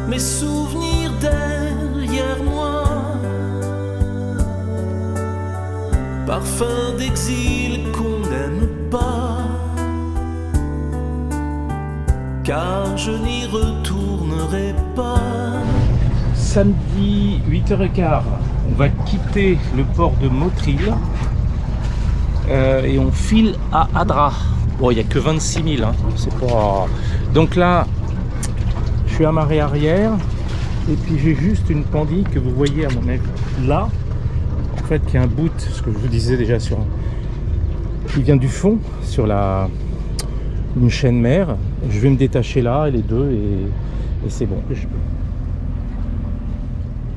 mes souvenirs derrière moi. Parfum d'exil qu'on n'aime pas, car je n'y retournerai pas. Samedi 8h15, on va quitter le port de Motril et on file à Adra. Bon, il n'y a que 26 000, hein. C'est pas... Donc là, je suis à marée arrière et puis j'ai juste une pendille que vous voyez à mon avis là, en fait, qui est un bout, ce que je vous disais déjà, qui vient du fond sur une chaîne mère. Je vais me détacher là, et les deux, et c'est bon.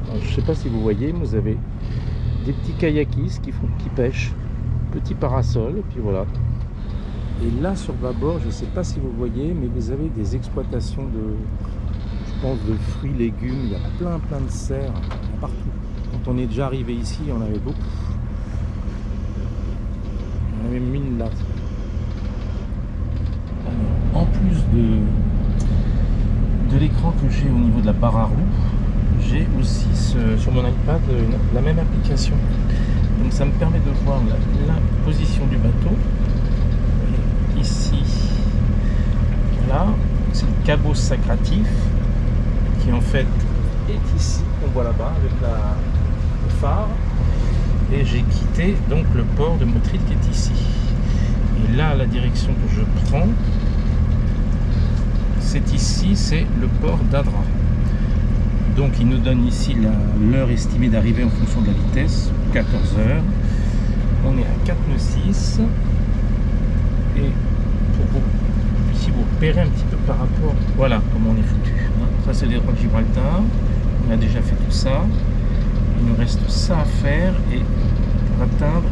Alors, je sais pas si vous voyez, mais vous avez des petits kayakistes qui pêchent, petit parasol, et puis voilà. Et là sur bâbord, je sais pas si vous voyez, mais vous avez des exploitations je pense, de fruits, légumes. Il y a plein de serres partout. Quand on est déjà arrivé ici, il y en avait beaucoup. On a même une là. En plus de l'écran que j'ai au niveau de la barre à roues, j'ai aussi sur mon iPad la même application. Donc ça me permet de voir la position du bateau. Et ici, là, c'est le Cabo Sacratif qui en fait est ici, qu'on voit là-bas avec le phare. Et j'ai quitté donc le port de Motril qui est ici. Et là, la direction que je prends, c'est ici, c'est le port d'Adra. Donc il nous donne ici l'heure estimée d'arrivée en fonction de la vitesse, 14 heures. On est à 4 nœuds 6. Et pour que vous puissiez vous repérer un petit peu par rapport, voilà comment on est foutu. Ça c'est le détroit de Gibraltar. On a déjà fait tout ça. Il nous reste ça à faire et pour atteindre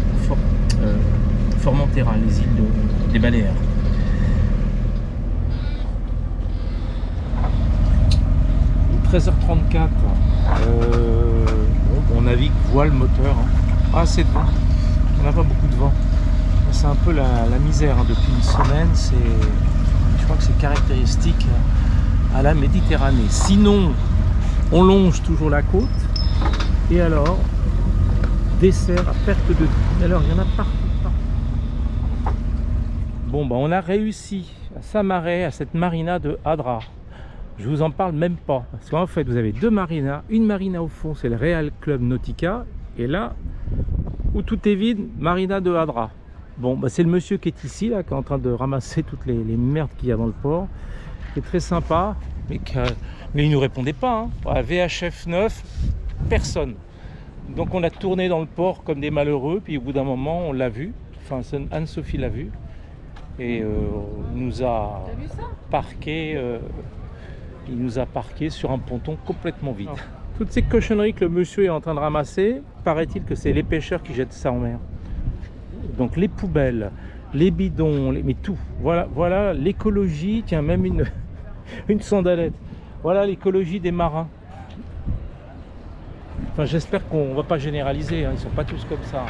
Formentera, les îles des Baléares. « 13h34, on navigue voile moteur, hein. Ah, c'est de vent, on n'a pas beaucoup de vent, c'est un peu la misère, hein. Depuis une semaine, je crois que c'est caractéristique à la Méditerranée. Sinon, on longe toujours la côte, et alors, dessert à perte de vue. Alors, il y en a partout. Bon, bah, on a réussi à s'amarrer à cette marina de Adra. Je vous en parle même pas, parce qu'en fait vous avez deux marinas, une marina au fond c'est le Real Club Nautica, et là où tout est vide, marina de Adra. Bon, bah, c'est le monsieur qui est ici là, qui est en train de ramasser toutes les merdes qu'il y a dans le port, qui est très sympa, mais il nous répondait pas, hein. Voilà, VHF 9, personne. Donc on a tourné dans le port comme des malheureux, puis au bout d'un moment on l'a vu, enfin Anne-Sophie l'a vu, et nous a parqué. Il nous a parqué sur un ponton complètement vide. Toutes ces cochonneries que le monsieur est en train de ramasser, paraît-il que c'est les pêcheurs qui jettent ça en mer. Donc les poubelles, les bidons, mais tout. Voilà l'écologie, tiens, même une sandalette. Voilà l'écologie des marins. Enfin, j'espère qu'on ne va pas généraliser, hein. Ils ne sont pas tous comme ça.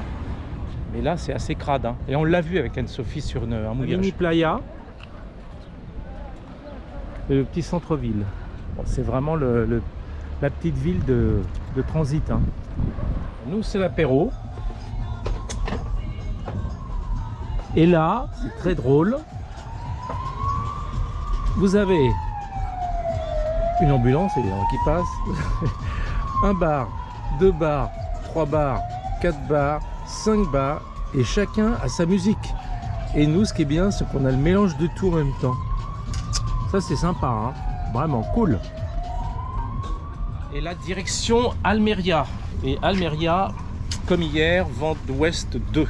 Mais là, c'est assez crade, hein. Et on l'a vu avec Anne-Sophie sur un mouillage. Mini playa. Le petit centre-ville. Bon, c'est vraiment la petite ville de transit, hein. Nous, c'est l'apéro. Et là, c'est très drôle. Vous avez une ambulance, évidemment, qui passe. Un bar, 2 bars, 3 bars, 4 bars, 5 bars. Et chacun a sa musique. Et nous, ce qui est bien, c'est qu'on a le mélange de tout en même temps. Ça c'est sympa, hein. Vraiment cool. Et la direction Almeria. Et Almeria, comme hier, vent d'ouest 2.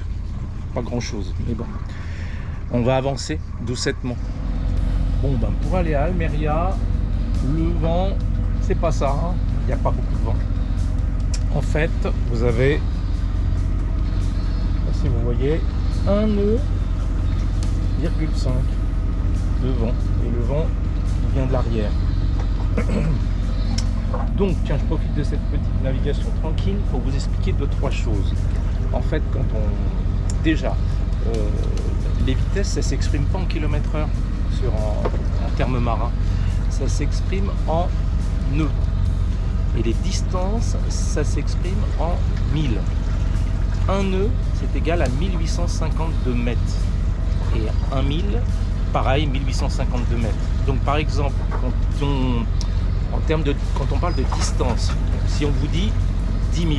Pas grand chose, mais bon. On va avancer doucettement. Bon, ben pour aller à Almeria, le vent, c'est pas ça, hein. Il n'y a pas beaucoup de vent. En fait, vous avez, si vous voyez, 1 nœud, 5 de vent, et le vent vient de l'arrière. Donc tiens, je profite de cette petite navigation tranquille pour vous expliquer 2-3 choses. En fait, quand on déjà les vitesses, ça s'exprime pas en km/h en termes marins, ça s'exprime en nœuds. Et les distances, ça s'exprime en 1000. Un nœud, c'est égal à 1852 mètres. Et un 1000, pareil, 1852 mètres. Donc par exemple, quand on parle de distance, si on vous dit 10 000,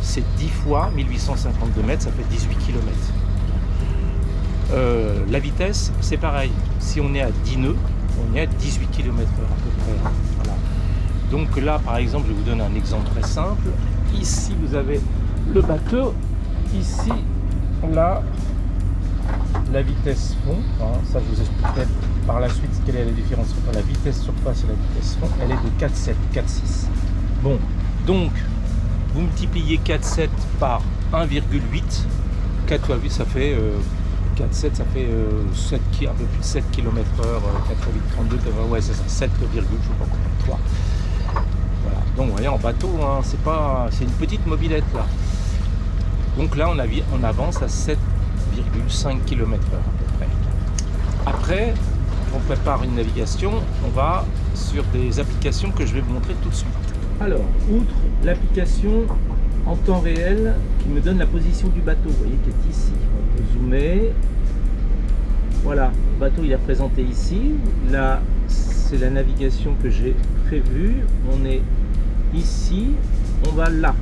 c'est 10 fois 1852 mètres, ça fait 18 km. La vitesse, c'est pareil. Si on est à 10 nœuds, on est à 18 km/h à peu près. Voilà. Donc là, par exemple, je vais vous donner un exemple très simple. Ici, vous avez le bateau. Ici, là, la vitesse fond. Hein, ça, je vous expliquerai par la suite quelle est la différence entre la vitesse surface et la vitesse fond. Elle est de 4,7, 4,6. Bon, donc, vous multipliez 4,7 par 1,8. 4 fois 8, ça fait 4,7, ça fait un peu plus de 7 km/h, 4,8, 32, ouais, c'est ça, 7, je sais pas combien, 3. Voilà. Donc, vous voyez, en bateau, hein, c'est une petite mobilette là. Donc là, on avance à 7,5 km/h à peu près. Après, on prépare une navigation, on va sur des applications que je vais vous montrer tout de suite. Alors, outre l'application en temps réel qui me donne la position du bateau, vous voyez, qui est ici. On peut zoomer. Voilà, le bateau il est représenté ici. Là, c'est la navigation que j'ai prévue. On est ici, on va là.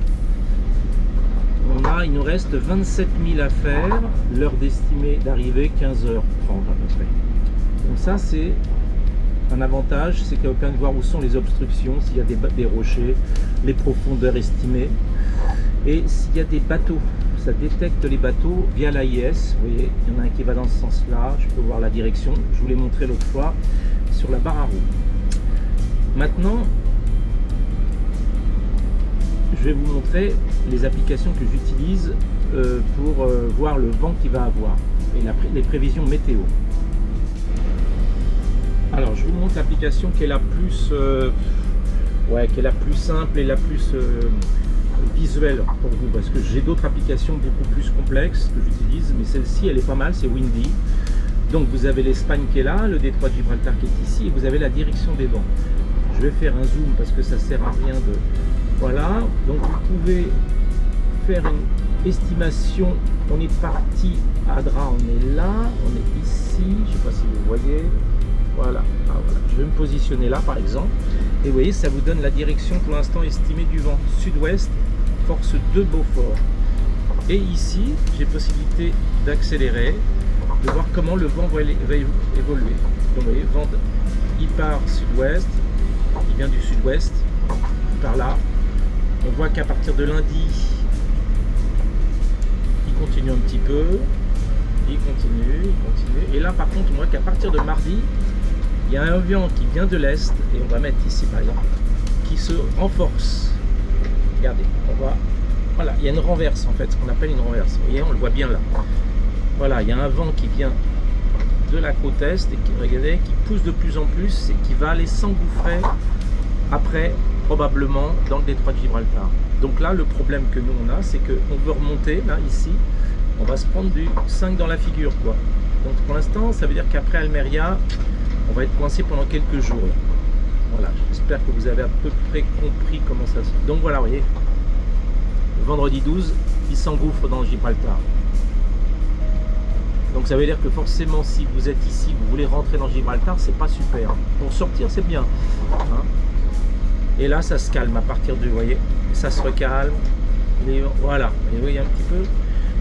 Il nous reste 27 000 à faire, l'heure d'estimée d'arrivée 15h30 à peu près. Donc ça c'est un avantage, c'est qu'il permet de voir où sont les obstructions, s'il y a des rochers, les profondeurs estimées. Et s'il y a des bateaux, ça détecte les bateaux via l'AIS. Vous voyez, il y en a un qui va dans ce sens-là, je peux voir la direction. Je vous l'ai montré l'autre fois sur la barre à roues. Maintenant, je vais vous montrer les applications que j'utilise pour voir le vent qu'il va avoir et les prévisions météo. Alors, je vous montre l'application qui est la plus, qui est la plus simple et la plus visuelle pour vous, parce que j'ai d'autres applications beaucoup plus complexes que j'utilise, mais celle-ci, elle est pas mal, c'est Windy. Donc, vous avez l'Espagne qui est là, le détroit de Gibraltar qui est ici, et vous avez la direction des vents. Je vais faire un zoom parce que ça sert à rien de... Voilà, donc vous pouvez faire une estimation. On est parti à Adra, on est là, on est ici, je ne sais pas si vous voyez. Voilà. Ah, voilà, je vais me positionner là par exemple. Et vous voyez, ça vous donne la direction pour l'instant estimée du vent. Sud-ouest, force 2 Beaufort. Et ici, j'ai possibilité d'accélérer, de voir comment le vent va évoluer. Donc vous voyez, vent, il part sud-ouest, il vient du sud-ouest, par là. On voit qu'à partir de lundi, il continue un petit peu, il continue. Et là, par contre, on voit qu'à partir de mardi, il y a un vent qui vient de l'est, et on va mettre ici par exemple, qui se renforce. Regardez, on voit, voilà, il y a une renverse en fait, ce qu'on appelle une renverse. Vous voyez, on le voit bien là. Voilà, il y a un vent qui vient de la côte est et qui, regardez, qui pousse de plus en plus et qui va aller s'engouffrer après, probablement dans le détroit de Gibraltar. Donc là, le problème que nous on a, c'est qu'on veut remonter là, ici, on va se prendre du 5 dans la figure, quoi. Donc pour l'instant, ça veut dire qu'après Almeria, on va être coincé pendant quelques jours. Là. Voilà, j'espère que vous avez à peu près compris comment ça se fait. Donc voilà, vous voyez, le vendredi 12, il s'engouffre dans Gibraltar. Donc ça veut dire que forcément, si vous êtes ici, vous voulez rentrer dans Gibraltar, c'est pas super. Pour sortir, c'est bien. Hein. Et là, ça se calme à partir du, vous voyez, ça se recalme. Et voilà, et vous voyez un petit peu.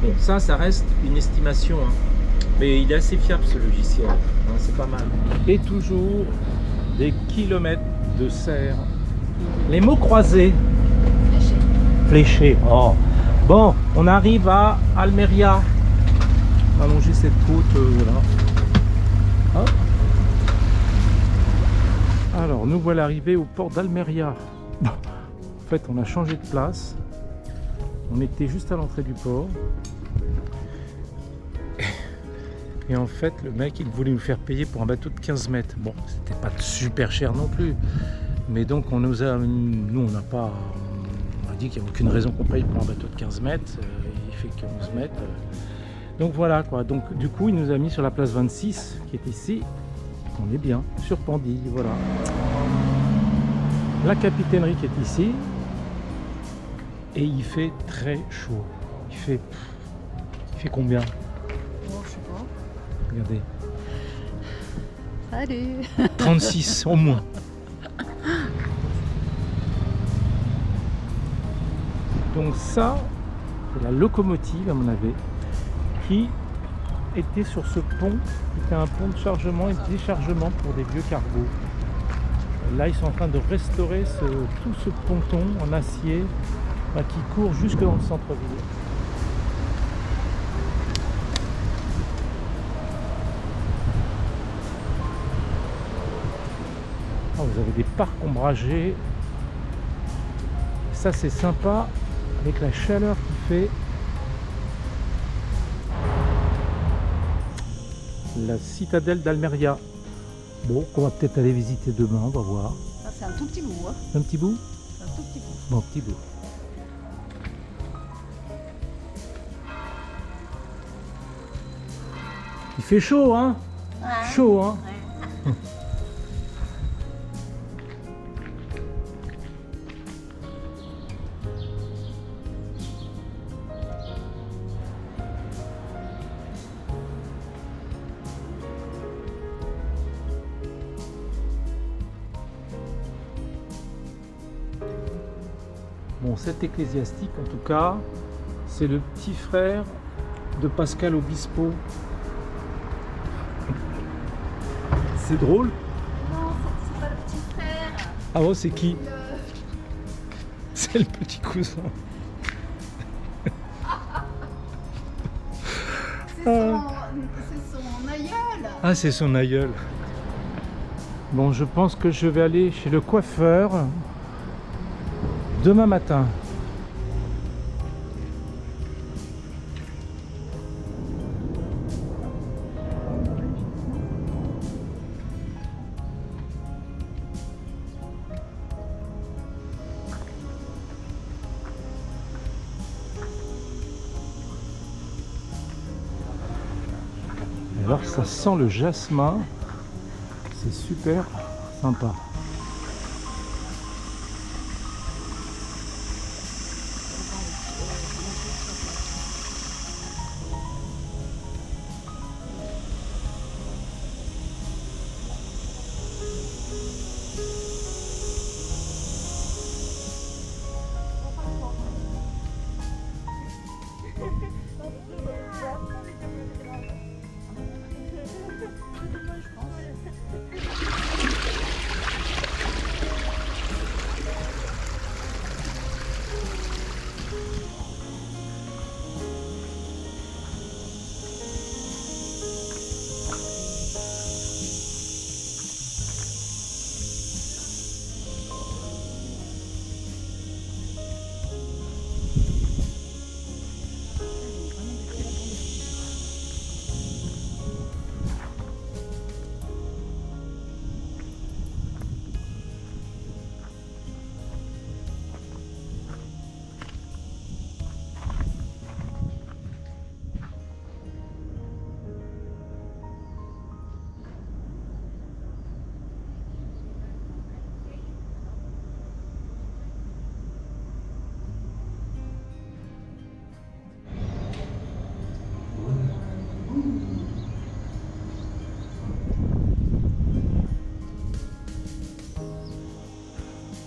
Bon, ça reste une estimation, hein. Mais il est assez fiable ce logiciel, hein, c'est pas mal. Et toujours des kilomètres de serre. Les mots croisés. Fléché. Oh. Bon, on arrive à Almeria. On va allonger cette côte là. Hop. Alors, nous voilà arrivés au port d'Almeria. En fait, on a changé de place. On était juste à l'entrée du port. Et en fait, le mec, il voulait nous faire payer pour un bateau de 15 mètres. Bon, c'était pas super cher non plus. Mais donc, on nous a... Nous, on n'a pas... On a dit qu'il n'y a aucune raison qu'on paye pour un bateau de 15 mètres. Il fait que 11 mètres. Donc, voilà, quoi. Donc, du coup, il nous a mis sur la place 26, qui est ici. On est bien, sur Pandy, voilà. la capitainerie qui est ici. Et il fait très chaud. Il fait combien? Oh, je sais pas. Regardez. Allez. 36 au moins. Donc ça, c'est la locomotive à mon avis, qui était sur ce pont, qui était un pont de chargement et de déchargement pour des vieux cargos. Là, ils sont en train de restaurer tout ce ponton en acier qui court jusque dans le centre-ville. Oh, vous avez des parcs ombragés. Ça, c'est sympa avec la chaleur qu'il fait. La citadelle d'Almeria. Bon, qu'on va peut-être aller visiter demain, on va voir. Ça, c'est un tout petit bout. Hein. Un petit bout? C'est un tout petit bout. Bon, petit bout. Il fait chaud, hein? Ouais. Chaud, hein? Ouais. Bon, cet ecclésiastique, en tout cas, c'est le petit frère de Pascal Obispo. C'est drôle. Non, c'est pas le petit frère. Ah bon, c'est qui? C'est le petit cousin. C'est son aïeul. Ah, c'est son aïeul. Bon, je pense que je vais aller chez le coiffeur demain matin. Alors ça sent le jasmin, c'est super sympa.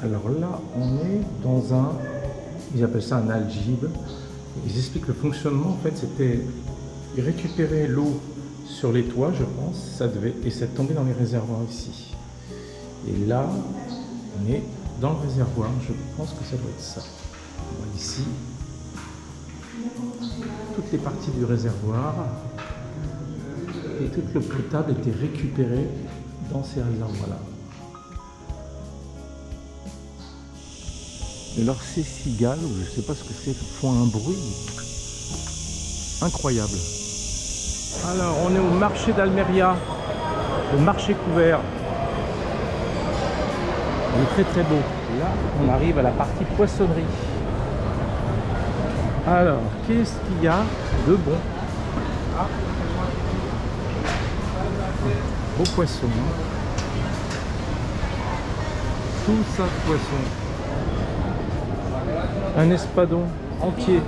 Alors là, on est dans un, ils appellent ça un algibe. Ils expliquent le fonctionnement. En fait, c'était récupérer l'eau sur les toits, je pense, et ça tombait dans les réservoirs ici. Et là, on est dans le réservoir. Je pense que ça doit être ça. On voit ici toutes les parties du réservoir et toute l'eau potable était récupérée dans ces réservoirs-là. Et alors ces cigales, ou je ne sais pas ce que c'est, font un bruit incroyable. Alors on est au marché d'Almeria, le marché couvert. Il est très très beau. Là on arrive à la partie poissonnerie. Alors qu'est-ce qu'il y a de bon? Ah, beau poisson. tout ça de poisson. Un espadon entier.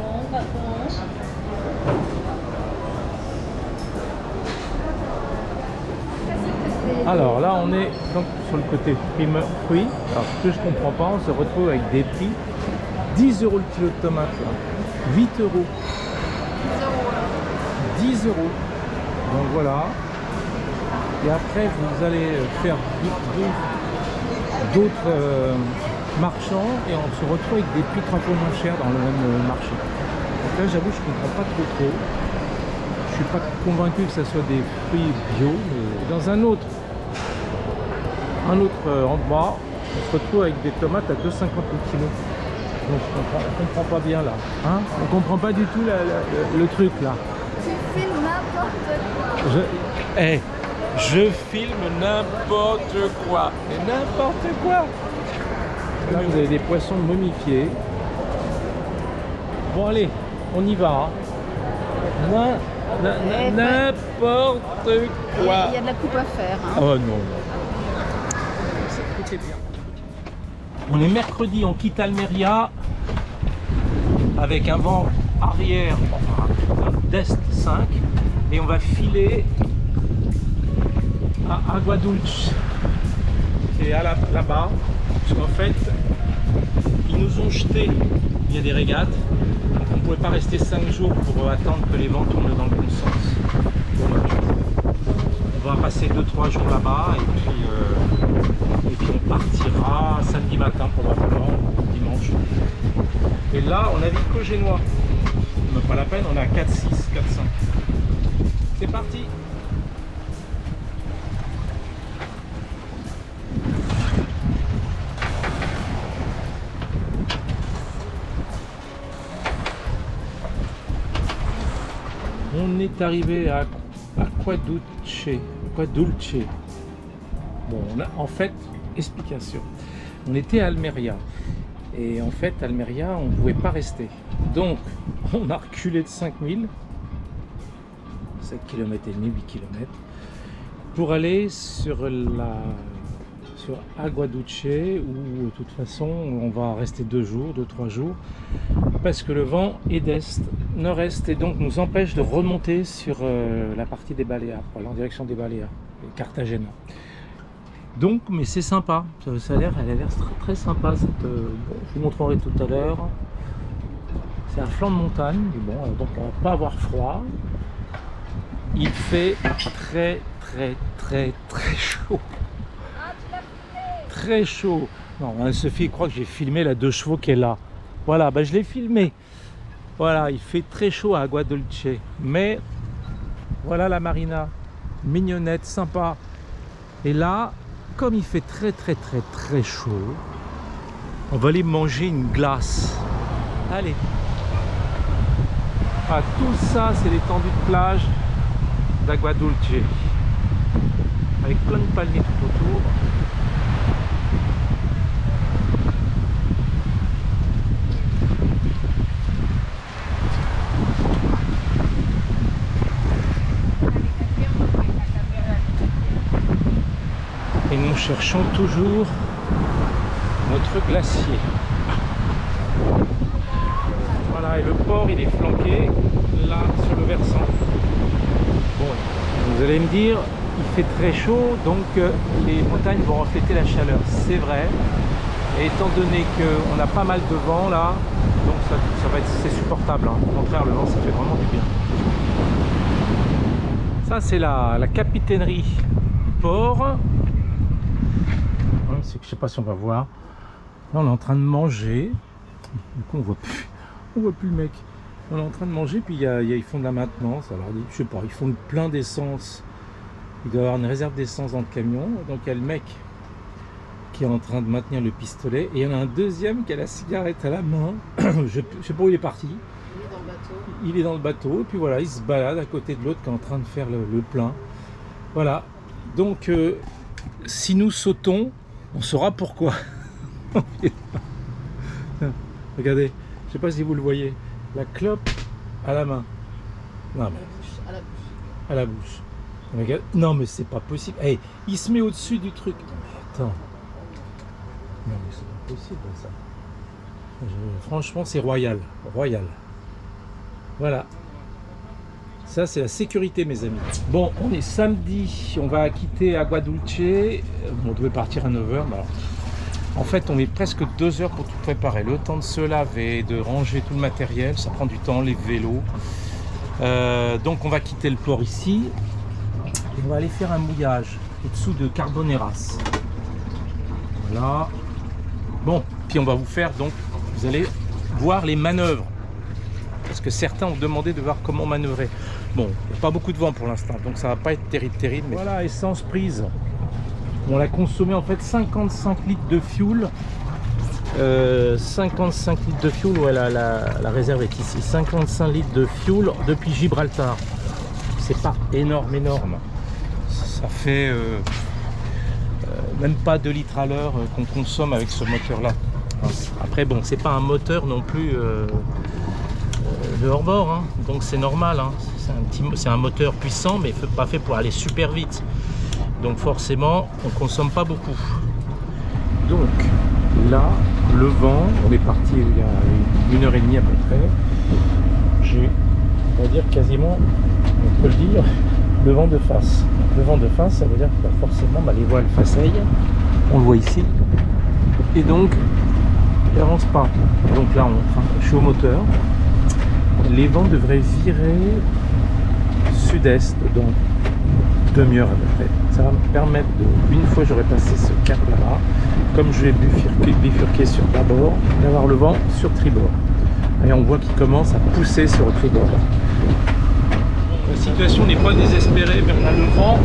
Alors là, on est donc sur le côté primeur fruits. Alors ce que je comprends pas, on se retrouve avec des prix 10 € le kilo de tomates, là. 8 €. 10 €. Donc voilà. Et après, vous allez faire d'autres marchands et on se retrouve avec des prix 3 fois moins chers dans le même marché. Donc là, j'avoue, je comprends pas trop. Je suis pas convaincu que ce soit des fruits bio, mais dans un autre endroit, on se retrouve avec des tomates à 2,50 € le kilo. Donc on comprend pas bien là. Hein, on comprend pas du tout le truc là. Tu filmes n'importe quoi. Je filme n'importe quoi. Mais n'importe quoi. Là vous avez des poissons momifiés. Bon allez, on y va. N'importe quoi. Il y a de la coupe à faire. Hein. Oh non. Écoutez bien. On est mercredi, on quitte Almeria avec un vent arrière d'Est 5 et on va filer à Agua Dulce et à là-bas parce qu'en fait ils nous ont jeté, il y a des régates donc on ne pouvait pas rester 5 jours pour attendre que les vents tournent dans le bon sens. On va passer 2-3 jours là-bas et puis on partira samedi matin probablement, dimanche. Et là on navigue qu'au Génois, même pas la peine, on est à 4-6, 4-5. C'est parti. On est arrivé à Agua Dulce. Bon, en fait, explication. On était à Almeria. Et en fait, Almeria, on ne pouvait pas rester. Donc, on a reculé de 5000, 7 km et demi, 8 km, pour aller sur Agua Dulce, où de toute façon, on va rester 2-3 jours, parce que le vent est d'est, nord-est, et donc nous empêche de remonter sur la partie des Baléares, pour aller en direction des Baléares, Cartagena. Donc, mais c'est sympa, ça a l'air très sympa. Bon, je vous montrerai tout à l'heure. C'est un flanc de montagne, mais bon, donc on va pas avoir froid. Il fait très chaud. Très chaud. Non, Sophie croit que j'ai filmé la 2 chevaux qui est là. Voilà, je l'ai filmé. Voilà, il fait très chaud à Agua Dulce. Mais voilà la marina, mignonnette, sympa. Et là, comme il fait très chaud, on va aller manger une glace. Allez. Ah, tout ça, c'est l'étendue de plage d'Agua Dulce. Avec plein de palmiers tout autour. Et nous cherchons toujours notre glacier. Voilà, et le port il est flanqué là sur le versant. Bon, vous allez me dire, il fait très chaud, donc les montagnes vont refléter la chaleur. C'est vrai. Et étant donné qu'on a pas mal de vent là, donc c'est supportable. Hein. Au contraire, le vent ça fait vraiment du bien. Ça c'est la capitainerie du port. Je sais pas si on va voir. Là on est en train de manger. Du coup on voit plus le mec. On est en train de manger, puis ils font de la maintenance. Alors je sais pas, ils font plein d'essence. Il doit y avoir une réserve d'essence dans le camion. Donc il y a le mec qui est en train de maintenir le pistolet. Et il y en a un deuxième qui a la cigarette à la main. Je sais pas où il est parti. Il est dans le bateau. Il est dans le bateau. Et puis voilà, il se balade à côté de l'autre qui est en train de faire le plein. Voilà. Donc si nous sautons, on saura pourquoi. Regardez, je sais pas si vous le voyez, la clope à la main. Non mais à la bouche. Regarde. Non mais c'est pas possible. Hey, il se met au-dessus du truc. Non, mais attends. Non mais c'est pas possible ça. Franchement c'est royal, royal. Voilà. Ça c'est la sécurité mes amis. Bon, on est samedi, on va quitter Agua Dulce. On devait partir à 9h. Mais alors, en fait on met presque 2 heures pour tout préparer. Le temps de se laver, de ranger tout le matériel, ça prend du temps, les vélos. Donc on va quitter le port ici. Et on va aller faire un mouillage au-dessous de Carboneras. Voilà. Bon, puis on va vous faire donc, vous allez voir les manœuvres. Parce que certains ont demandé de voir comment manœuvrer. Bon, il n'y a pas beaucoup de vent pour l'instant, donc ça va pas être terrible. Mais... Voilà, essence prise. On a consommé en fait 55 litres de fuel. 55 litres de fuel, ouais, la réserve est ici. 55 litres de fuel depuis Gibraltar. C'est pas énorme. Ça fait même pas 2 litres à l'heure qu'on consomme avec ce moteur-là. Après, bon, c'est pas un moteur non plus de hors-bord, hein, donc c'est normal. Hein. C'est un moteur puissant, mais pas fait pour aller super vite. Donc forcément, on consomme pas beaucoup. Donc là, le vent, on est parti il y a 1h30 à peu près. J'ai, on va dire quasiment, on peut le dire, le vent de face. Le vent de face, ça veut dire que forcément les voiles faceillent. On le voit ici. Et donc, il n'avance pas. Donc là, je suis au moteur. Les vents devraient virer sud-est, donc demi-heure à peu près. Ça va me permettre de, une fois que j'aurai passé ce cap là-bas, comme je vais bifurquer sur bâbord, d'avoir le vent sur tribord. Et on voit qu'il commence à pousser sur le tribord. La situation n'est pas désespérée, mais on a le vent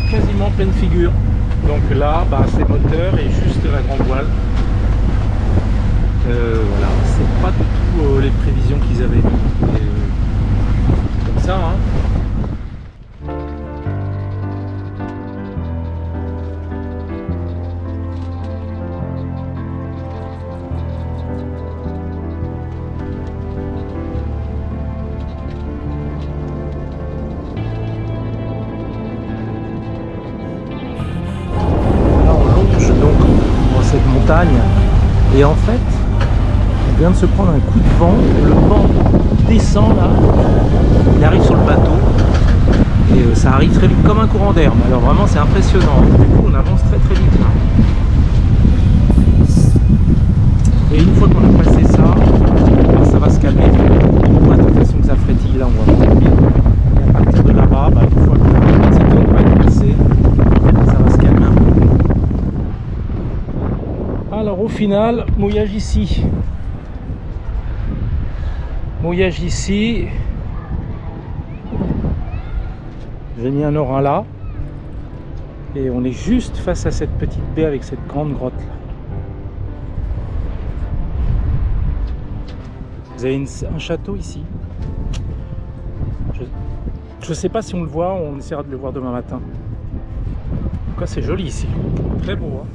quasiment pleine figure. Donc là, c'est moteur et juste la grande voile. Voilà, c'est pas du tout les prévisions qu'ils avaient mis. Comme ça, hein. Montagne et en fait on vient de se prendre un coup de vent, le vent descend là, il arrive sur le bateau et ça arrive très vite comme un courant d'air. Alors vraiment c'est impressionnant, du coup on avance très vite là. Et une fois qu'on a passé ça, ça va se calmer. On voit de toute façon que ça frétille là, on voit vraiment bien. Et à partir de là-bas, une fois que cette zone va être passée, ça va se calmer un peu. Alors au final, mouillage ici. Mouillage ici. J'ai mis un orin là. Et on est juste face à cette petite baie avec cette grande grotte là. Vous avez un château ici. Je ne sais pas si on le voit, on essaiera de le voir demain matin. En tout cas c'est joli ici. Très beau, hein.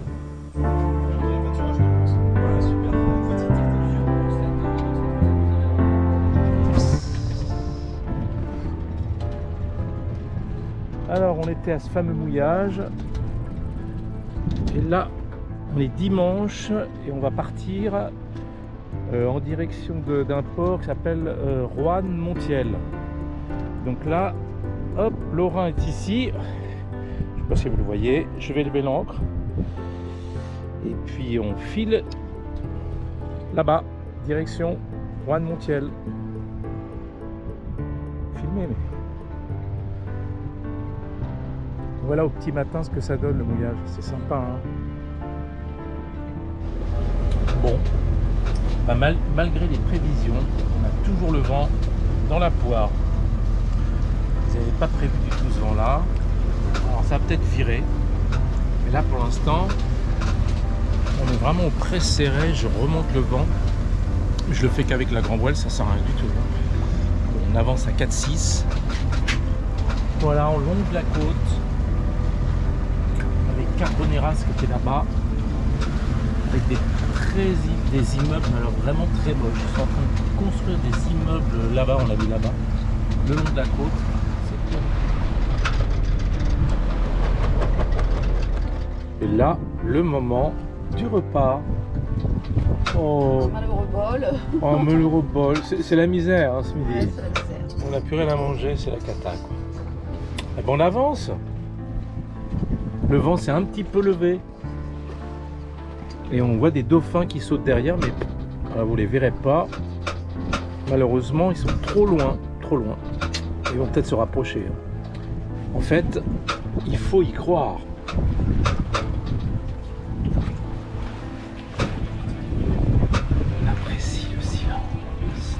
Alors on était à ce fameux mouillage et là on est dimanche et on va partir en direction d'un port qui s'appelle Juan Montiel. Donc là, hop, l'Orin est ici, je ne sais pas si vous le voyez, je vais lever l'ancre et puis on file là-bas, direction Juan Montiel. Filmez, mais... Voilà au petit matin ce que ça donne le mouillage, c'est sympa, hein. Bon, malgré les prévisions, on a toujours le vent dans la poire. Vous n'avez pas prévu du tout ce vent là. Alors ça va peut-être virer, mais là pour l'instant on est vraiment au près serré. Je remonte le vent, je le fais qu'avec la grande voile, ça sert à rien du tout. On avance à 4-6. Voilà, on longe la côte. Carboneras qui était là-bas avec des immeubles alors vraiment très moches. Ils sont en train de construire des immeubles là-bas, on l'a vu là-bas, le long de la côte. Et là, le moment du repas. Oh, Malheureux bol. oh malheureux bol. C'est la misère hein, ce Ouais, midi. c'est la misère. On n'a plus rien à manger, c'est la cata quoi. Eh ben, on avance. Le vent s'est un petit peu levé. Et on voit des dauphins qui sautent derrière, mais vous les verrez pas. Malheureusement, ils sont trop loin, trop loin. Ils vont peut-être se rapprocher. En fait, il faut y croire. On apprécie le silence.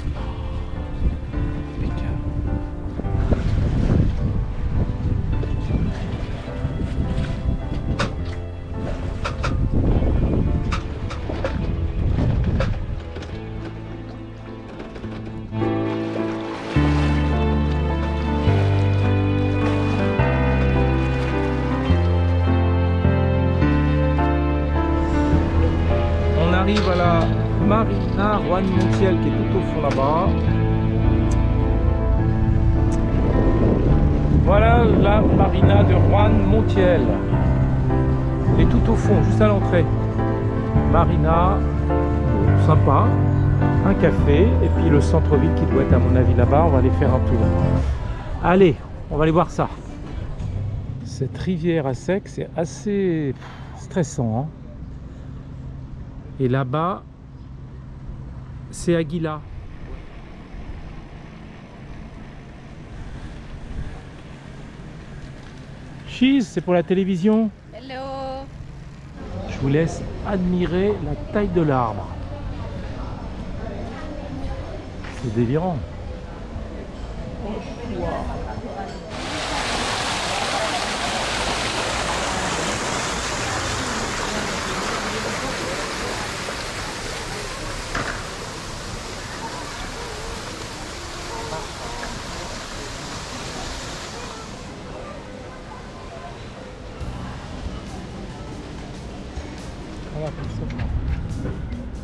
Impeccable. On arrive à la Marina Roanne-Montiel qui est tout au fond là-bas. Voilà la Marina de Roanne-Montiel. Elle est tout au fond, juste à l'entrée. Marina, sympa, un café et puis le centre-ville qui doit être à mon avis là-bas. On va aller faire un tour. Allez, on va aller voir ça. Cette rivière à sec, c'est assez stressant. Hein. Et là-bas, c'est Aguila. Cheese, c'est pour la télévision. Hello. Je vous laisse admirer la taille de l'arbre. C'est délirant.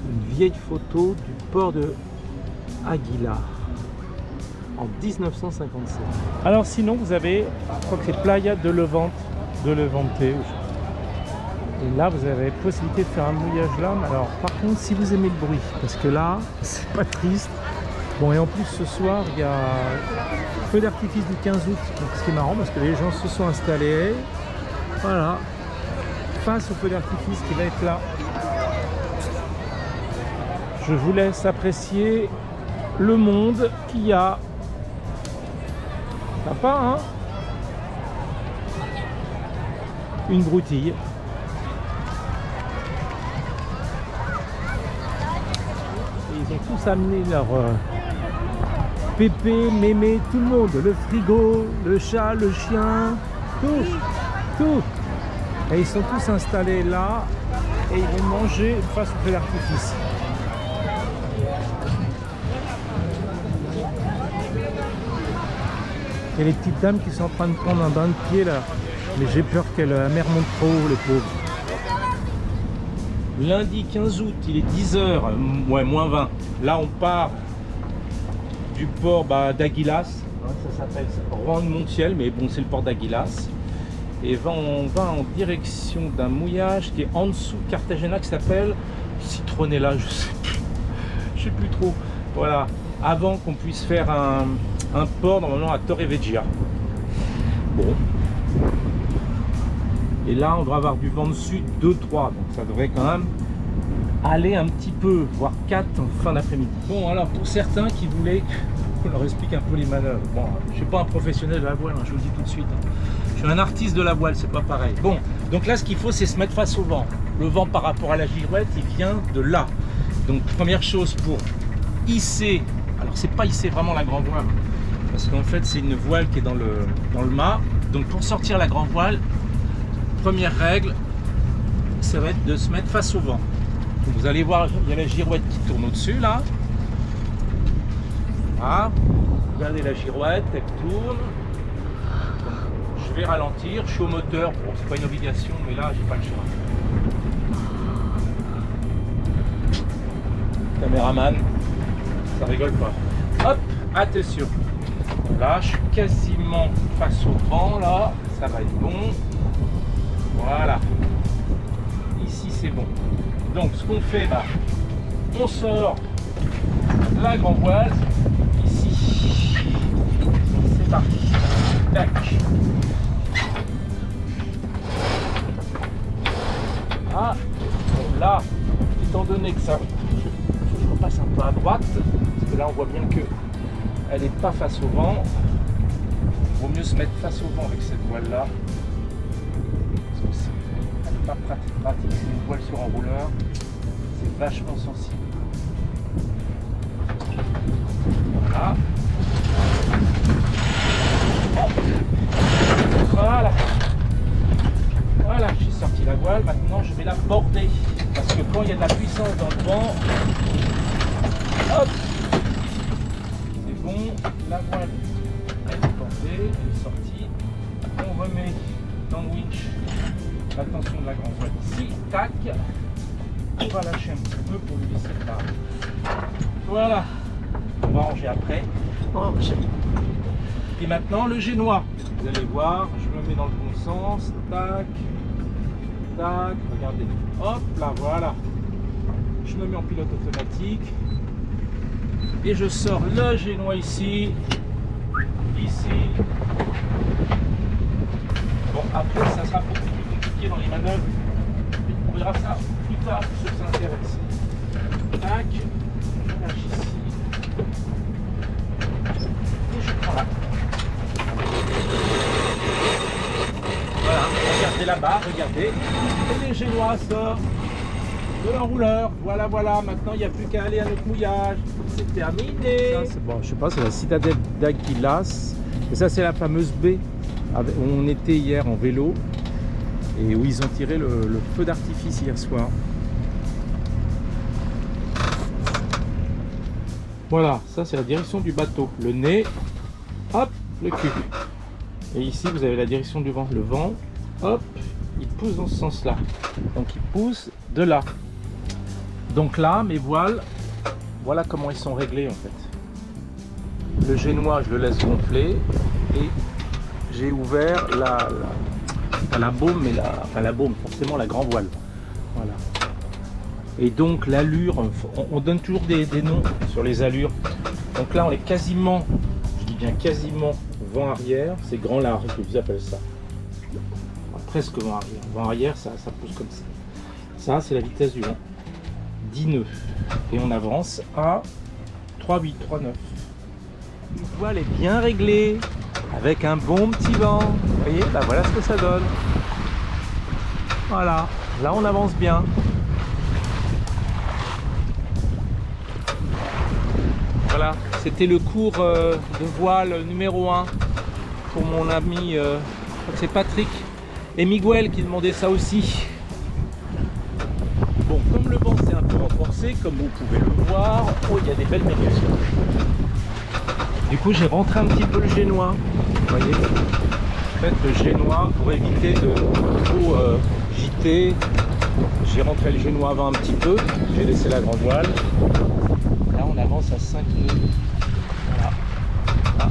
Une vieille photo du port de Aguila en 1957. Alors sinon vous avez, je crois que c'est Playa de Levante, et là vous avez possibilité de faire un mouillage là. Mais alors par contre si vous aimez le bruit, parce que là c'est pas triste. Bon et en plus ce soir il y a feu d'artifice du 15 août, donc ce qui est marrant parce que les gens se sont installés. Voilà. Face au feu d'artifice qui va être là. Je vous laisse apprécier le monde qu'il y a. Sympa, hein? Une broutille. Et ils ont tous amené leur pépé, mémé, tout le monde. Le frigo, le chat, le chien, tout. Et ils sont tous installés là et ils vont manger face au feu d'artifice. Il y a les petites dames qui sont en train de prendre un bain de pied là. Mais j'ai peur que la mer monte trop haut, les pauvres. Lundi 15 août, il est 10h, ouais, moins 20. Là on part du port d'Aguilas. Ça s'appelle Roanne-Montiel, mais bon c'est le port d'Aguilas. Et on va en direction d'un mouillage qui est en dessous de Cartagena qui s'appelle Citronella, je sais plus trop. Voilà, avant qu'on puisse faire un port normalement à Torrevieja. Bon. Et là on devrait avoir du vent de sud 2-3, donc ça devrait quand même aller un petit peu, voire 4 en fin d'après-midi. Bon alors pour certains qui voulaient qu'on leur explique un peu les manœuvres. Bon, je suis pas un professionnel de la voile, hein, je vous le dis tout de suite. Hein. Je suis un artiste de la voile, c'est pas pareil. Bon, donc là ce qu'il faut c'est se mettre face au vent. Le vent par rapport à la girouette, il vient de là. Donc première chose pour hisser, alors c'est pas hisser vraiment la grand voile, parce qu'en fait c'est une voile qui est dans le mât. Donc pour sortir la grand voile, première règle, ça va être de se mettre face au vent. Donc vous allez voir, il y a la girouette qui tourne au-dessus là. Voilà. Regardez la girouette, elle tourne. Donc, je vais ralentir, je suis au moteur, bon c'est pas une obligation, mais là j'ai pas le choix. Caméraman, ça rigole pas. Hop, attention. Là, je suis quasiment face au vent là, ça va être bon. Voilà. ici c'est bon. Donc ce qu'on fait, bah, on sort la grand voile ici. C'est parti. Tac. Ah, bon, là, étant donné que ça, je repasse un peu à droite, parce que là on voit bien que elle n'est pas face au vent. Il vaut mieux se mettre face au vent avec cette voile là. Parce que elle n'est pas pratique, c'est une voile sur enrouleur. C'est vachement sensible. Voilà. Voilà. Voilà, j'ai sorti la voile. Maintenant, je vais la border. Parce que quand il y a de la puissance dans le vent, hop, c'est bon. La voile, elle est bordée, elle est sortie. On remet dans le winch la tension de la grande voile ici. Tac. On va lâcher un petit peu pour lui laisser part. Voilà. On va ranger après. Et maintenant le génois. Vous allez voir, je le mets dans le bon sens. Tac. Tac. Regardez. Hop là, voilà. Je me mets en pilote automatique. Et je sors le génois ici. Ici. Bon, après, ça sera beaucoup plus compliqué dans les manœuvres. On verra ça plus tard si ça s'intéresse. Tac. Je lâche ici. Et je prends là. Voilà, regardez là-bas, regardez. Et les génois sortent de l'enrouleur. Voilà, voilà. Maintenant, il n'y a plus qu'à aller à notre mouillage. C'est terminé. Ça, c'est bon, je sais pas, c'est la citadelle d'Aquilas. Et ça, c'est la fameuse baie où on était hier en vélo. Et où ils ont tiré le feu d'artifice hier soir. Voilà, ça c'est la direction du bateau. Le nez, hop, le cul. Et ici vous avez la direction du vent. Le vent, hop, il pousse dans ce sens-là. Donc il pousse de là. Donc là, mes voiles, voilà comment ils sont réglés en fait. Le génois, je le laisse gonfler. Et j'ai ouvert la baume, mais la baume, forcément la grand voile. Voilà. Et donc l'allure, on donne toujours des noms sur les allures. Donc là on est quasiment, je dis bien quasiment vent arrière, c'est grand large, je vous appelle ça. Presque vent arrière. Vent arrière, ça pousse comme ça. Ça c'est la vitesse du vent. 10 nœuds. Et on avance à 3,8, 3,9. Une voile est bien réglée, avec un bon petit vent. Vous voyez, là voilà ce que ça donne. Voilà, là on avance bien. Voilà, c'était le cours de voile numéro 1 pour mon ami, je crois que c'est Patrick et Miguel qui demandaient ça aussi. Bon, comme le vent s'est un peu renforcé, comme vous pouvez le voir, oh, il y a des belles médiations. Du coup, j'ai rentré un petit peu le génois, vous voyez. En fait, le génois, pour éviter de trop gîter, j'ai rentré le génois avant un petit peu, j'ai laissé la grande voile. Là on avance à 5 nœuds. Voilà. Là.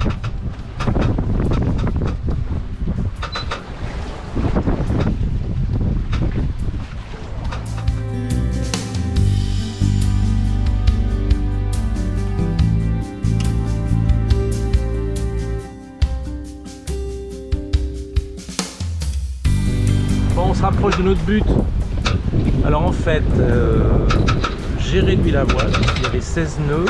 Bon, on se rapproche de notre but. Alors en fait, j'ai réduit la voile, il y avait 16 nœuds,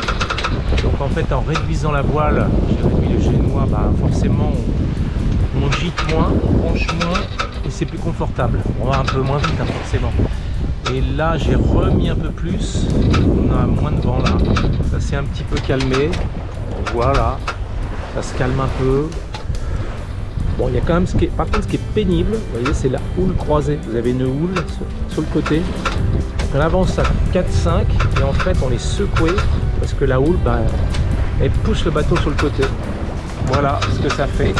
donc en fait en réduisant la voile, j'ai réduit le génois, bah forcément on gîte moins, on branche moins et c'est plus confortable, on va un peu moins vite hein, forcément. Et là j'ai remis un peu plus, on a moins de vent là, ça s'est un petit peu calmé, voilà, ça se calme un peu. Bon, il y a quand même par contre ce qui est pénible, vous voyez, c'est la houle croisée, vous avez une houle sur le côté. On avance à 4-5 et en fait on est secoué parce que la houle elle pousse le bateau sur le côté. Voilà ce que ça fait.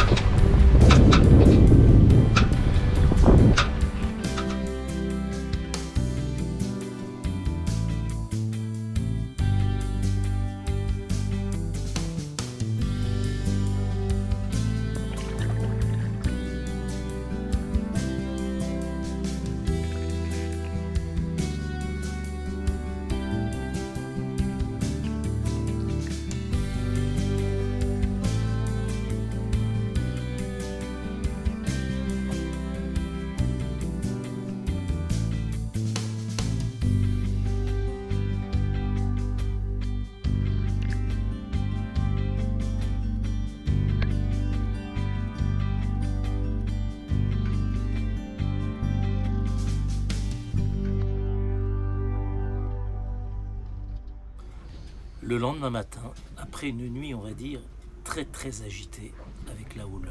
le lendemain matin, après une nuit, on va dire, très très agitée avec la houle.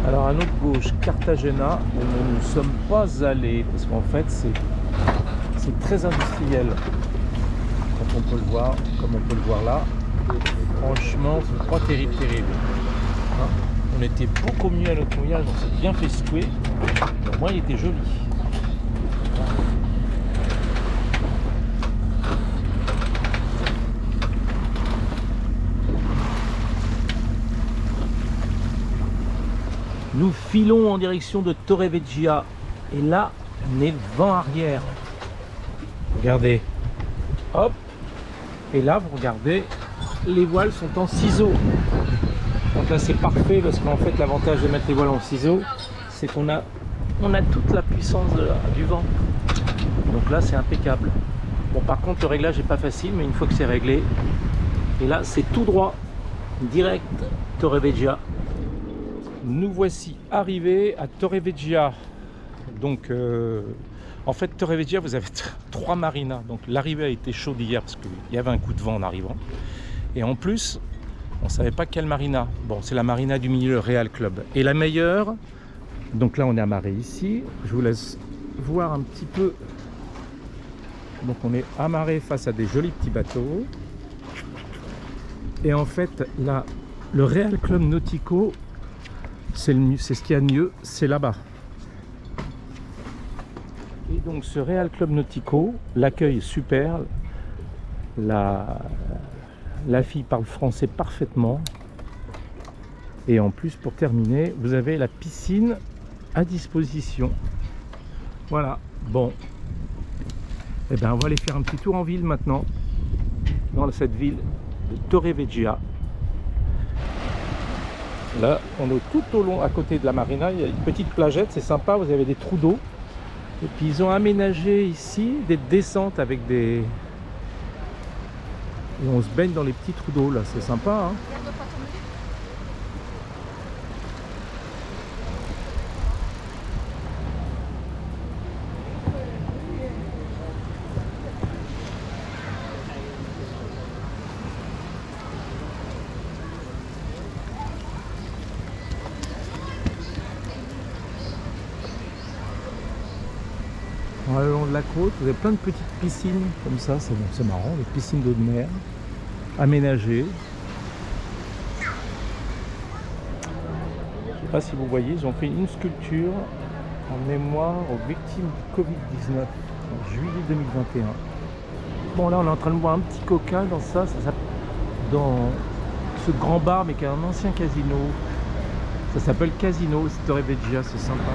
Alors à notre gauche, Cartagena, où nous ne sommes pas allés, parce qu'en fait c'est très industriel, comme on peut le voir là. Franchement, c'est pas terrible. Hein, on était beaucoup mieux à notre voyage, on s'est bien festoé. Au moins il était joli. Nous filons en direction de Torrevieja et là on est vent arrière. Regardez, hop, et là vous regardez, les voiles sont en ciseaux. Donc là c'est parfait parce qu'en fait l'avantage de mettre les voiles en ciseaux, c'est qu'on a toute la puissance du vent. Donc là c'est impeccable. Bon par contre le réglage n'est pas facile, mais une fois que c'est réglé, et là c'est tout droit, direct Torrevieja. Nous voici arrivés à Torrevieja. Donc en fait Torrevieja, vous avez 3 marinas. Donc l'arrivée a été chaude hier parce qu'il y avait un coup de vent en arrivant. Et en plus, on ne savait pas quelle marina. Bon, c'est la marina du milieu, le Real Club. Et la meilleure, donc là on est amarré ici. Je vous laisse voir un petit peu. Donc on est amarré face à des jolis petits bateaux. Et en fait, là, le Real Club Nautico, c'est ce qu'il y a de mieux, c'est là-bas. Et donc ce Real Club Nautico, l'accueil est super. La fille parle français parfaitement. Et en plus, pour terminer, vous avez la piscine à disposition. Voilà, bon. Et bien on va aller faire un petit tour en ville maintenant. Dans cette ville de Torrevieja. Là, on est tout au long, à côté de la marina, il y a une petite plagette, c'est sympa, vous avez des trous d'eau. Et puis ils ont aménagé ici des descentes avec des... Et on se baigne dans les petits trous d'eau, là, c'est sympa, hein. Le long de la côte, vous avez plein de petites piscines comme ça, c'est marrant, des piscines d'eau de mer aménagées. Je ne sais pas si vous voyez, ils ont fait une sculpture en mémoire aux victimes du Covid-19 en juillet 2021. Bon là on est en train de boire un petit coca dans dans ce grand bar mais qui est un ancien casino. Ça s'appelle Casino Torrevieja, c'est sympa.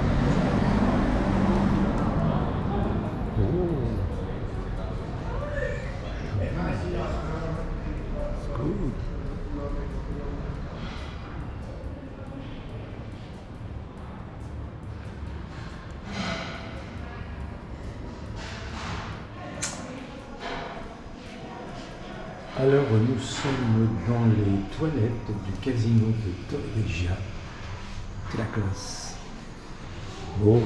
Alors nous sommes dans les toilettes du casino de Torrevieja. C'est la classe. Oh.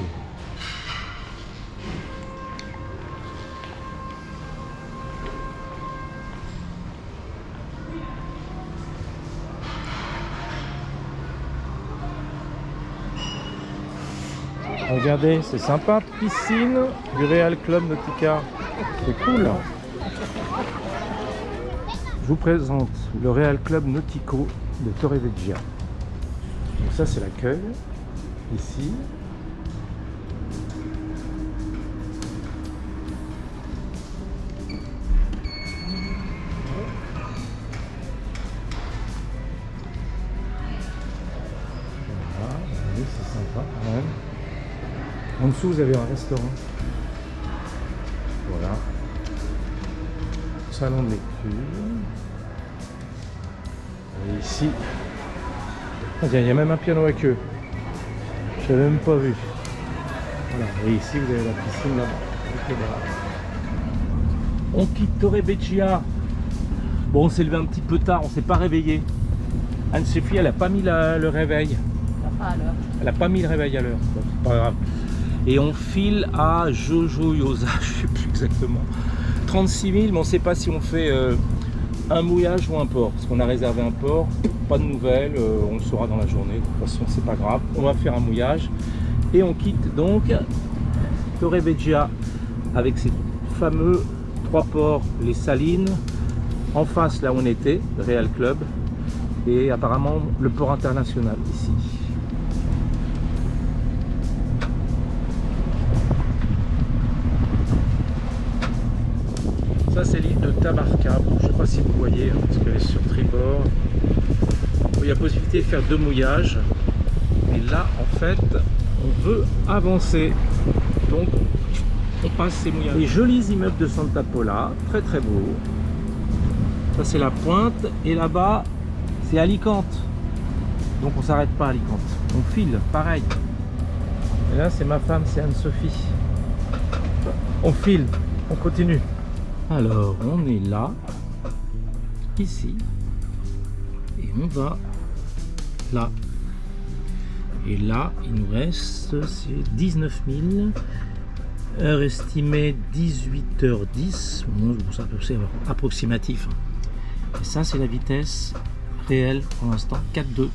Regardez, c'est sympa, piscine du Real Club Nautica. C'est cool. Je vous présente le Real Club Nautico de Torrevieja. Donc ça c'est l'accueil, ici. Voilà, oui, c'est sympa quand même. En dessous vous avez un restaurant. Voilà. Salon de lecture. Et ici, il y a même un piano à queue. Je n'avais même pas vu. Voilà, et ici vous avez la piscine là-bas, avec les bras. On quitte Torrebeccia. Bon, on s'est levé un petit peu tard, on s'est pas réveillé. Anne-Sophie, elle n'a pas mis le réveil. Pas à l'heure. Elle n'a pas mis le réveil à l'heure, bon, c'est pas grave. Et on file à Jojoyosa, je ne sais plus exactement. 36 000, mais on ne sait pas si on fait un mouillage ou un port. Parce qu'on a réservé un port, pas de nouvelles, on le saura dans la journée. De toute façon, c'est pas grave. On va faire un mouillage. Et on quitte donc Torrebeccia avec ces fameux 3 ports, les Salines. En face, là où on était, le Real Club. Et apparemment, le port international ici. Ça c'est l'île de Tabarka, bon, je ne sais pas si vous voyez, hein, parce qu'elle est sur tribord. Il y a possibilité de faire 2 mouillages. Et là en fait on veut avancer. Donc on passe ces mouillages. Les jolis immeubles de Santa Pola, très très beaux. Ça c'est la pointe et là-bas c'est Alicante. Donc on s'arrête pas à Alicante. On file, pareil. Et là c'est ma femme, c'est Anne-Sophie. On file, on continue. Alors, on est là, ici, et on va là. Et là, il nous reste 19 000, heure estimée 18h10, bon, c'est approximatif. Et ça, c'est la vitesse réelle pour l'instant, 4,2.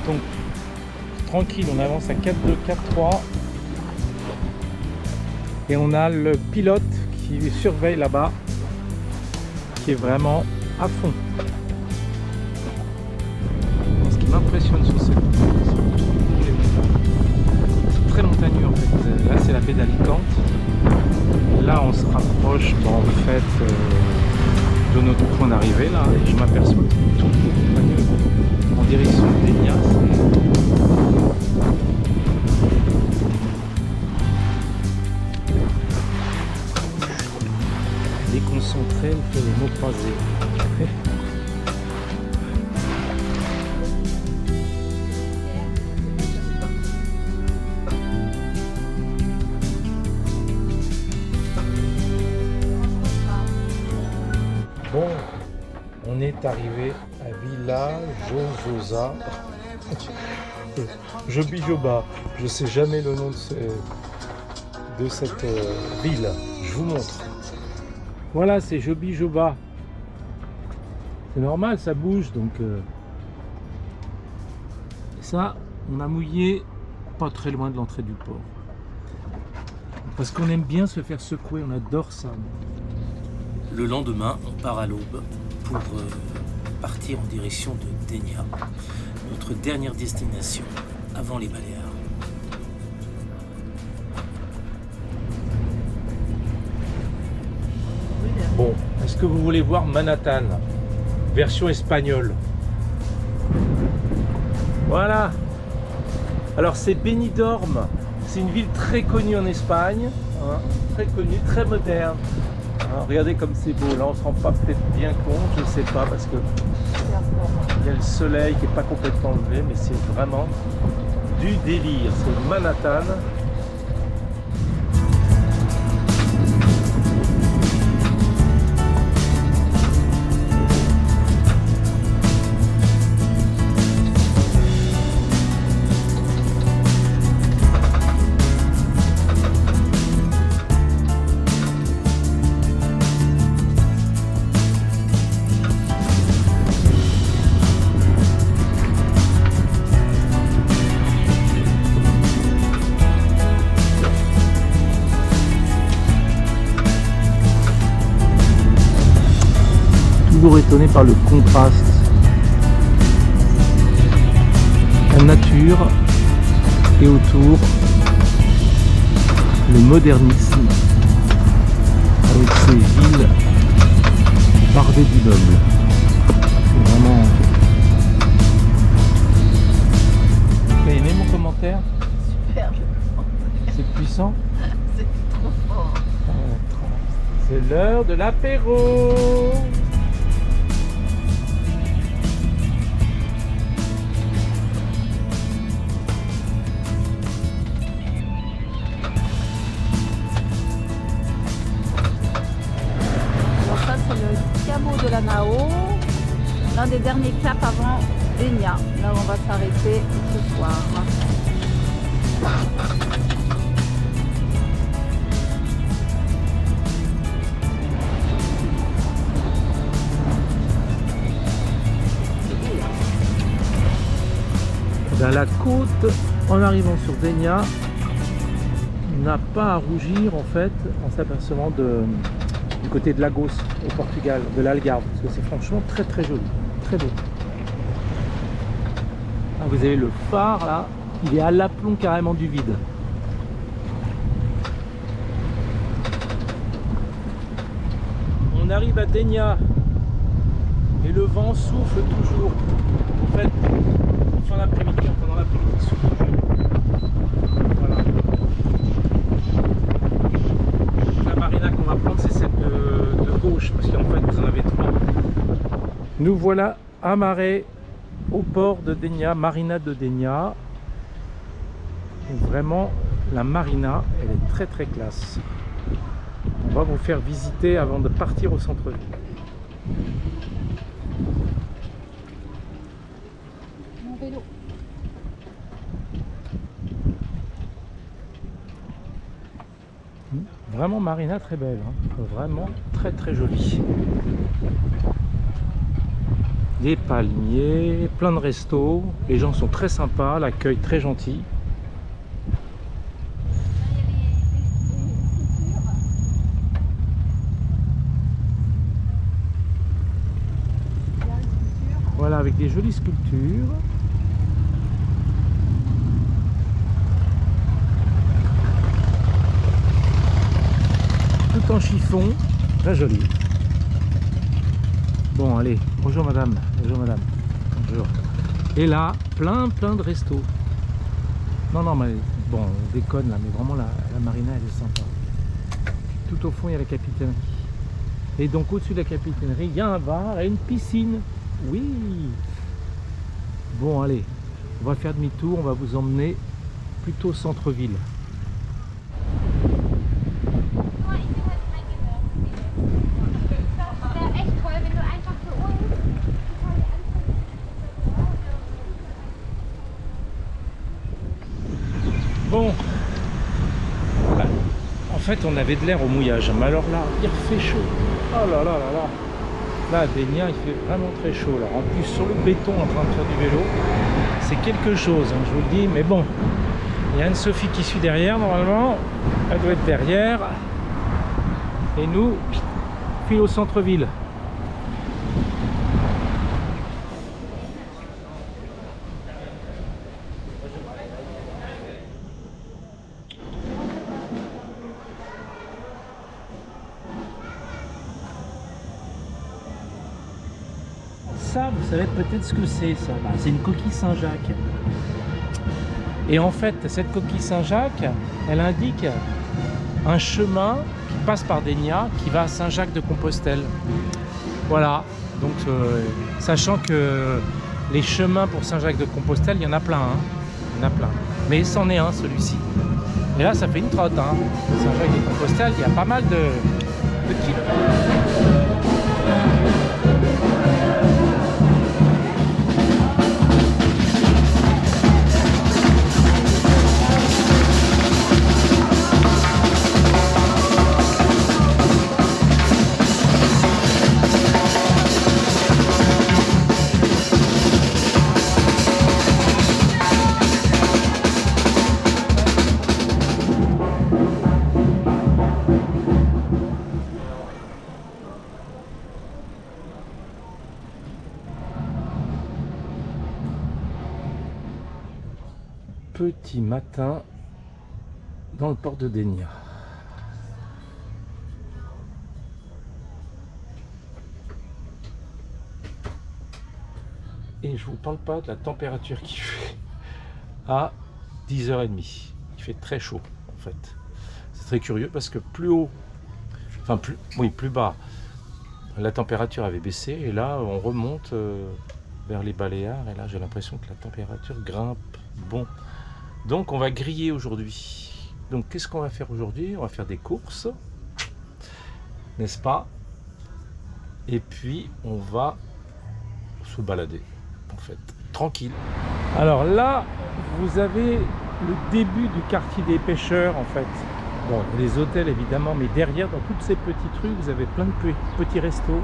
Donc tranquille, on avance à 4,2, 4,3 et on a le pilote qui surveille là-bas qui est vraiment à fond. Ce qui m'impressionne sur cette c'est très montagneux en fait. Là c'est la baie d'Alicante, là on se rapproche en fait de notre point d'arrivée là, et je m'aperçois tout en direction de Dénia. Déconcentré, elle fait les mots croisés. Bon, on est arrivé à Villa Jojosa. Jobijoba. Je sais jamais le nom de cette ville. Je vous montre. Voilà, c'est Jobijoba. C'est normal, ça bouge donc. Ça, on a mouillé pas très loin de l'entrée du port. Parce qu'on aime bien se faire secouer, on adore ça. Le lendemain, on part à l'aube pour partir en direction de Dénia, notre dernière destination avant les Baléares. Bon, est-ce que vous voulez voir Manhattan, version espagnole? Voilà. Alors c'est Benidorm, c'est une ville très connue en Espagne, hein, très connue, très moderne. Hein, regardez comme c'est beau, là on se rend pas peut-être bien compte, je sais pas, parce que il y a le soleil qui est pas complètement levé, mais c'est vraiment du délire, c'est Manhattan. Toujours étonné par le contraste, la nature et autour le modernisme avec ses noble. C'est vraiment... Vous avez aimé mon commentaire? Super, C'est puissant? c'est trop fort. C'est l'heure de l'apéro. Alors ça c'est le Cabo de la Nao, l'un des derniers caps avant Denia. Là où on va s'arrêter ce soir. Ben, la côte, en arrivant sur Denia, n'a pas à rougir en fait en s'apercevant du côté de Lagos au Portugal, de l'Algarve, parce que c'est franchement très très joli, très beau. Ah, vous avez le phare là, il est à l'aplomb carrément du vide. On arrive à Denia et le vent souffle toujours. En fait, fin d'après-midi, pendant l'après-midi, il souffle toujours. Voilà. La marina qu'on va prendre, c'est celle de gauche, parce qu'en fait, vous en avez trois. Nous voilà amarrés au port de Denia, marina de Denia. Et vraiment, la marina, elle est très très classe. On va vous faire visiter avant de partir au centre-ville. Mon vélo. Vraiment marina très belle, hein. Vraiment très très jolie. Des palmiers, plein de restos, les gens sont très sympas, l'accueil très gentil. Voilà, avec des jolies sculptures. Tout en chiffon, très joli. Bon, allez, bonjour madame, bonjour madame, bonjour. Et là, plein de restos. Non, mais bon, on déconne là, mais vraiment la marina, elle est sympa. Tout au fond, il y a la capitainerie. Et donc, au-dessus de la capitainerie, il y a un bar et une piscine. Oui. Bon, allez, on va faire demi-tour, on va vous emmener plutôt centre-ville. Bon, bah, en fait on avait de l'air au mouillage, mais alors là il fait chaud. Oh là là là là. Là à Denia il fait vraiment très chaud là. En plus sur le béton en train de faire du vélo, c'est quelque chose, hein, je vous le dis. Mais bon, il y a Anne-Sophie qui suit derrière normalement. Elle doit être derrière. Et nous, puis au centre-ville. Ça, vous savez peut-être ce que c'est, ça. Bah, c'est une coquille Saint-Jacques. Et en fait, cette coquille Saint-Jacques, elle indique un chemin qui passe par Denia, qui va à Saint-Jacques-de-Compostelle. Voilà. Donc, sachant que les chemins pour Saint-Jacques-de-Compostelle, il y en a plein. Hein. Il y en a plein. Mais c'en est un, celui-ci. Et là, ça fait une trotte. Hein. Saint-Jacques-de-Compostelle, il y a pas mal de kilomètres. Petit matin dans le port de Denia. Et je vous parle pas de la température qu'il fait à 10h30. Il fait très chaud en fait. C'est très curieux parce que plus haut, enfin plus bas, la température avait baissé et là on remonte vers les Baléares et là j'ai l'impression que la température grimpe. Bon, donc on va griller aujourd'hui. Donc qu'est-ce qu'on va faire aujourd'hui? On va faire des courses, n'est-ce pas? Et puis on va se balader en fait, tranquille. Alors là, vous avez le début du quartier des pêcheurs en fait. Bon, il y a des hôtels évidemment, mais derrière, dans toutes ces petites rues, vous avez plein de petits restos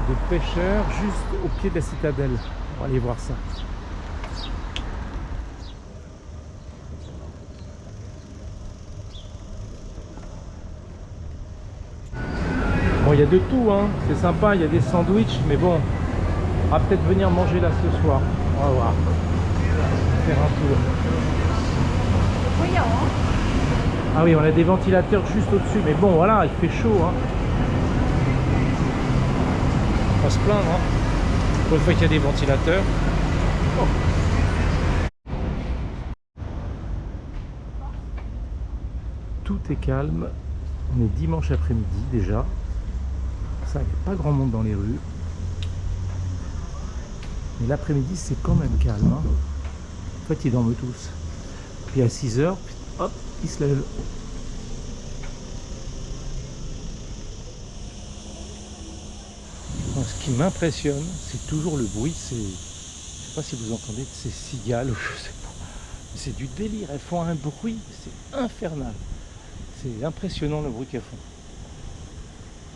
de pêcheurs juste au pied de la citadelle. On va aller voir ça. Bon, il y a de tout, hein. C'est sympa, il y a des sandwichs, mais bon, on va peut-être venir manger là ce soir. On va voir. Faire un tour. Voyons, hein. Ah oui, on a des ventilateurs juste au-dessus, mais bon, voilà, il fait chaud, hein. On va se plaindre, hein. Pour une fois qu'il y a des ventilateurs. Oh. Tout est calme. On est dimanche après-midi déjà. Ça, il n'y a pas grand monde dans les rues. Mais l'après-midi, c'est quand même calme, hein. En fait, ils dorment tous. Puis à 6h, hop, ils se lèvent. Bon, ce qui m'impressionne, c'est toujours le bruit. Je ne sais pas si vous entendez de ces cigales, je sais pas. C'est du délire. Elles font un bruit, c'est infernal. C'est impressionnant le bruit qu'elles font.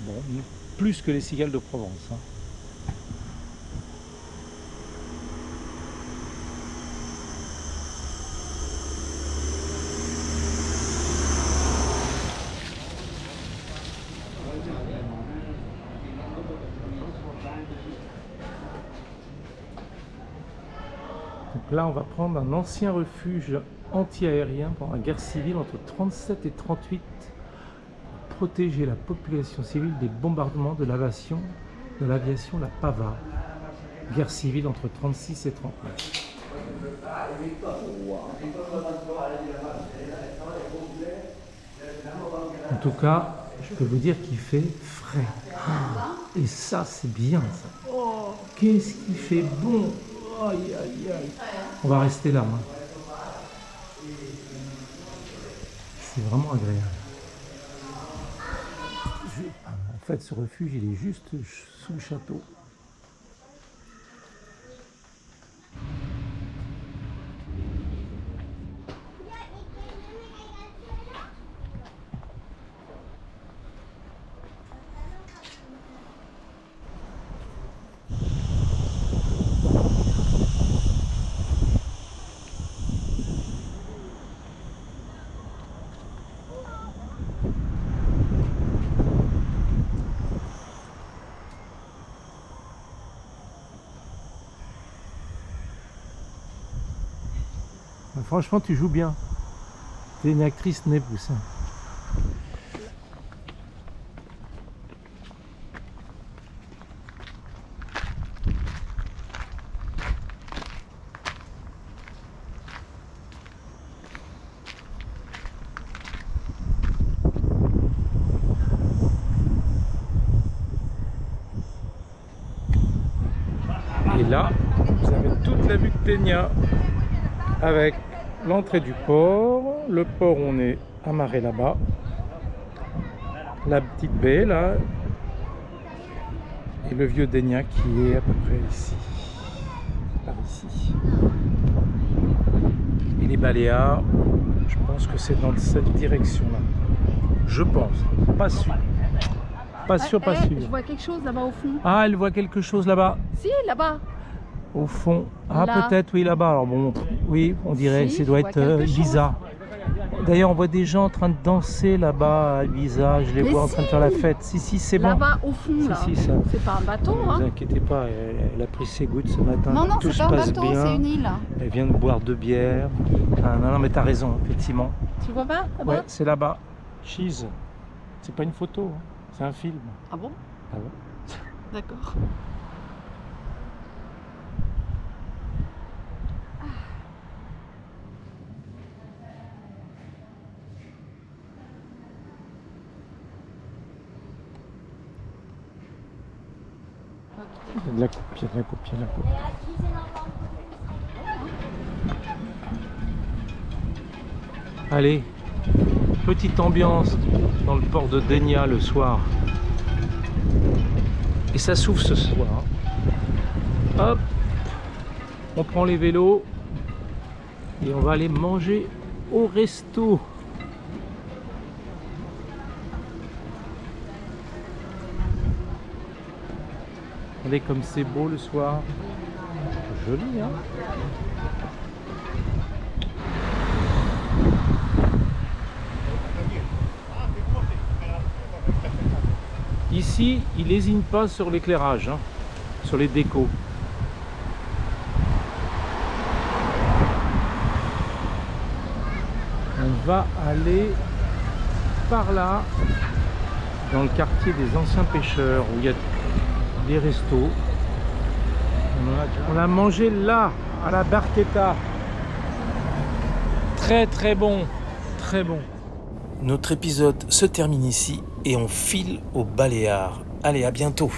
Bon, plus que les cigales de Provence, hein. Donc là, on va prendre un ancien refuge anti-aérien pendant la guerre civile entre 37 et 38 pour protéger la population civile des bombardements de l'aviation La Pava. Guerre civile entre 36 et 39. En tout cas, je peux vous dire qu'il fait frais. Et ça, c'est bien ça. Qu'est-ce qu'il fait bon! Aïe, aïe, aïe. On va rester là. Hein. C'est vraiment agréable. En fait, ce refuge, il est juste sous le château. Franchement, tu joues bien. Tu es une actrice née pour ça. Et là, vous avez toute la vue de Ténia avec l'entrée du port, le port où on est amarré là-bas, la petite baie là, et le vieux Dénia qui est à peu près ici, par ici. Et les Baléares, je pense que c'est dans cette direction-là. Je pense, pas sûr. Pas sûr, pas sûr. Je vois quelque chose là-bas au fond. Ah, elle voit quelque chose là-bas. Si, là-bas. Au fond. Ah, Là. peut-être, oui, là-bas. Alors bon, oui, on dirait, Si, ça doit je être vois quelque Ibiza. D'ailleurs, on voit des gens en train de danser là-bas à Ibiza. Je les Mais vois en train de faire la fête. Si, si, c'est bon. Là-bas au fond, là. Si, ça. C'est pas un bateau, Ne hein. vous inquiétez pas, elle a pris ses gouttes ce matin. Non, non, Tout c'est se pas un passe bateau, bien. c'est une île. Elle vient de boire 2 bières. Ah, non, non, mais t'as raison, effectivement. Tu vois pas là-bas? Ouais, c'est là-bas. Cheese. C'est pas une photo, hein. C'est un film. Ah bon? Ah ouais. D'accord. Il y a de la coupe, il y a de la coupe, il y a de la coupe. Allez, petite ambiance dans le port de Dénia le soir. Et ça s'ouvre ce soir. Hop, on prend les vélos et on va aller manger au resto. Regardez comme c'est beau le soir. Joli, hein? Ici, il lésine pas sur l'éclairage, hein, sur les décos. On va aller par là, dans le quartier des anciens pêcheurs, où il y a des restos. On a mangé là, à la Barchetta. Très très bon, très bon. Notre épisode se termine ici et on file aux Baléares. Allez, à bientôt!